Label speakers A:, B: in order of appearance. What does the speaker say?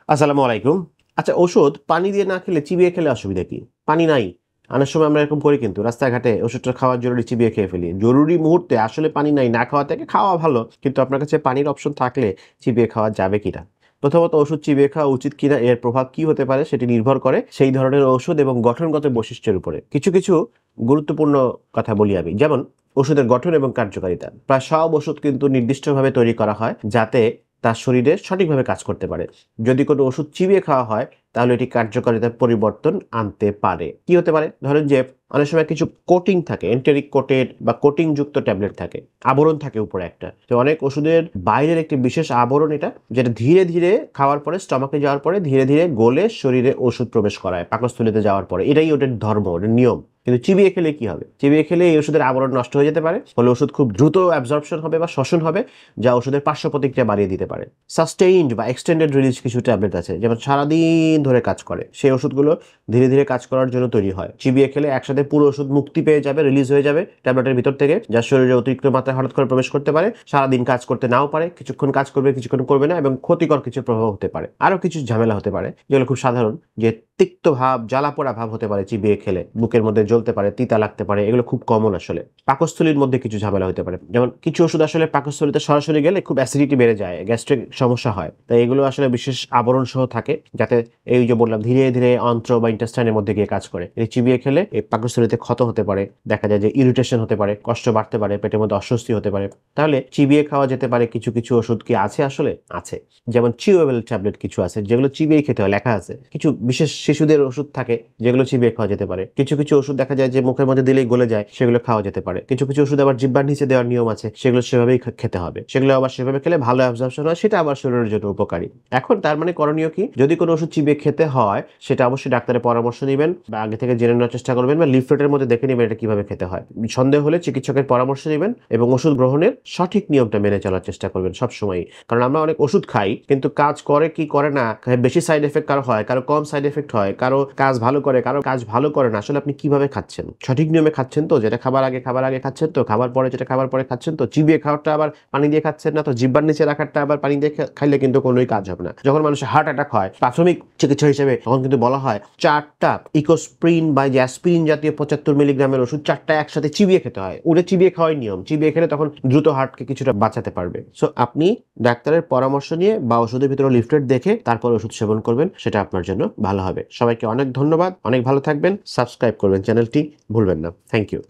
A: আসসালামু আলাইকুম। আচ্ছা, ওষুধ পানি দিয়ে না খেলে চিবিয়ে খেলে অসুবিধা কি? পানি নাই। অনেক সময় আমরা এরকম করি, কিন্তু রাস্তাঘাটে ওষুধটা খাওয়ার জরুরি চিবিয়ে খেয়ে ফেলি। জরুরি মুহূর্তে আসলে পানি নাই, না খাওয়া থেকে খাওয়া ভালো। কিন্তু আপনার কাছে পানির অপশন থাকলে চিবিয়ে খাওয়া যাবে কিনা? প্রথমত, ওষুধ চিবিয়ে খাওয়া উচিত কিনা এর প্রভাব কি হতে পারে সেটি নির্ভর করে সেই ধরনের ওষুধ এবং গঠনগত বৈশিষ্ট্যের উপরে। কিছু গুরুত্বপূর্ণ কথা বলি আমি। যেমন ওষুধের গঠন এবং কার্যকারিতা। প্রায় সব ওষুধ কিন্তু নির্দিষ্টভাবে তৈরি করা হয় যাতে তার শরীরে সঠিকভাবে কাজ করতে পারে। যদি কোনো ওষুধ চিবিয়ে খাওয়া হয় তাহলে এটি কার্যকারিতার পরিবর্তন আনতে পারে। কি হতে পারে? ধরেন যে অনেক সময় কিছু কোটিং থাকে, এন্টেরিক কোটেড বা কোটিং যুক্ত ট্যাবলেট থাকে, আবরণ থাকে উপরে একটা। তো অনেক ওষুধের বাইরের একটি বিশেষ আবরণ এটা, যেটা ধীরে ধীরে খাওয়ার পরে স্টমাকে যাওয়ার পরে ধীরে ধীরে গলে শরীরে ওষুধ প্রবেশ করায় পাকস্থলীতে যাওয়ার পরে। এটাই ওটার ধর্ম, ওটার নিয়ম। কিন্তু চিবিয়ে খেলে কি হবে? চিবিয়ে খেলে এই ওষুধের আবরণ নষ্ট হয়ে যেতে পারে, ফলে ওষুধ খুব দ্রুত অ্যাবজর্পশন হবে বা শোষণ হবে, যা ওষুধের পার্শ্ব প্রতিক্রিয়া বাড়িয়ে দিতে পারে। সাস্টেইনড বা এক্সটেন্ডেড রিলিজ কিছু ট্যাবলেট আছে, যেমন সারাদিন ধরে কাজ করে। সেই ওষুধগুলো ধীরে ধীরে কাজ করার জন্য তৈরি হয়। চিবিয়ে খেলে একসাথে পুরো ওষুধ মুক্তি পেয়ে যাবে, রিলিজ হয়ে যাবে ট্যাবলেটের ভিতর থেকে, যা শরীরে অতিরিক্ত মাত্রায় হঠাৎ করে প্রবেশ করতে পারে। সারাদিন কাজ করতে নাও পারে, কিছুক্ষণ কাজ করবে, কিছুক্ষণ করবে না, এবং ক্ষতিকর কিছু প্রভাব হতে পারে। আরো কিছু ঝামেলা হতে পারে, যেগুলো খুব সাধারণ, যে তিক্ত ভাব, জ্বালা পোড়া ভাব হতে পারে চিবিয়ে খেলে, বুকের মধ্যে জ্বলতে পারে, তিতা লাগতে পারে। এগুলো খুব কমন আসলে। পাকস্থলীর মধ্যে কিছু ঝামেলা হতে পারে, যেমন কিছু ওষুধ আসলে পাকস্থলীতে সরাসরি গেলে খুব অ্যাসিডিটি বেড়ে যায়, গ্যাস্ট্রিক সমস্যা হয়। তাই এগুলো আসলে বিশেষ আবরণ সহ থাকে, যাতে এই যে বললাম ধীরে ধীরে অন্ত্র বা ইন্টেস্টাইনের মধ্যে গিয়ে কাজ করে। এই চিবিয়ে খেলে এই পাকস্থলীতে ক্ষত হতে পারে, দেখা যায় যে ইরিটেশন হতে পারে, কষ্ট বাড়তে পারে, পেটের মধ্যে অস্বস্তি হতে পারে। তাহলে চিবিয়ে খাওয়া যেতে পারে কিছু ওষুধ। কি আছে? আসলে আছে। যেমন চিউয়েবল ট্যাবলেট কিছু আছে যেগুলো চিবিয়ে খেতে হয়, লেখা আছে। কিছু বিশেষ শিশুদের ওষুধ থাকে যেগুলো চিবিয়ে খাওয়া যেতে পারে। কিছু ওষুধ দেখা যায় যে মুখের মধ্যে দিলেই গলে যায়, সেগুলো খাওয়া যেতে পারে। কিছু ওষুধ আবার জিহ্বার নিচে দেওয়ার নিয়ম আছে, সেগুলো সেভাবেই খেতে হবে। সেগুলো আবার সেভাবে খেলে ভালো অ্যাবজর্পশন হয়, সেটা আবার শরীরের জন্য উপকারী। এখন তার মানে করণীয় কি? যদি কোনো ওষুধ চিবিয়ে খেতে হয় সেটা অবশ্যই ডাক্তারের পরামর্শ নেবেন, বা আগে থেকে জেনে নেওয়ার চেষ্টা করবেন, বা লিফলেটের মধ্যে দেখে নেবেন এটা কিভাবে খেতে হয়। সন্দেহ হলে চিকিৎসকের পরামর্শ নেবেন এবং ওষুধ গ্রহণের সঠিক নিয়মটা মেনে চলার চেষ্টা করবেন সবসময়। কারণ আমরা অনেক ওষুধ খাই, কিন্তু কাজ করে কি করে না, বেশি সাইড এফেক্ট কারো হয়, কারো কম সাইড এফেক্ট হয়, কারো কাজ ভালো করে, কারো কাজ ভালো করে না। আসলে আপনি কিভাবে খাচ্ছেন? সঠিক নিয়মে খাচ্ছেন তো? যেটা খাবার আগে খাচ্ছেন তো? খাবার পরে যেটা খাবার পরে খাচ্ছেন তো? চিবিয়ে খাওয়াটা আবার পানি দিয়ে খাচ্ছেন না তো? জিহ্বার নিচে রাখারটা আবার পানি দিয়ে খাইলে কিন্তু কোনোই কাজ হবে না। যখন মানুষের হার্ট অ্যাটাক হয়, প্রাথমিক চিকিৎসা হিসেবে তখন কিন্তু বলা হয় 4টা ইকোস্প্রিন বা অ্যাসপিরিন জাতীয় 75 মিলিগ্রামের ওষুধ 4টা একসাথে চিবিয়ে খেতে হয়। ওটা চিবিয়ে খাওয়াই নিয়ম। চিবিয়ে খেলে তখন দ্রুত হার্টকে কিছুটা বাঁচাতে পারবে। সো আপনি ডাক্তারের পরামর্শ নিয়ে বা ওষুধের ভিতরে লিফলেট দেখে তারপর ওষুধ সেবন করবেন, সেটা আপনার জন্য ভালো হবে। সবাইকে অনেক ধন্যবাদ, অনেক ভালো থাকবেন। সাবস্ক্রাইব করবেন চ্যানেলটি, ভুলবেন না। Thank you.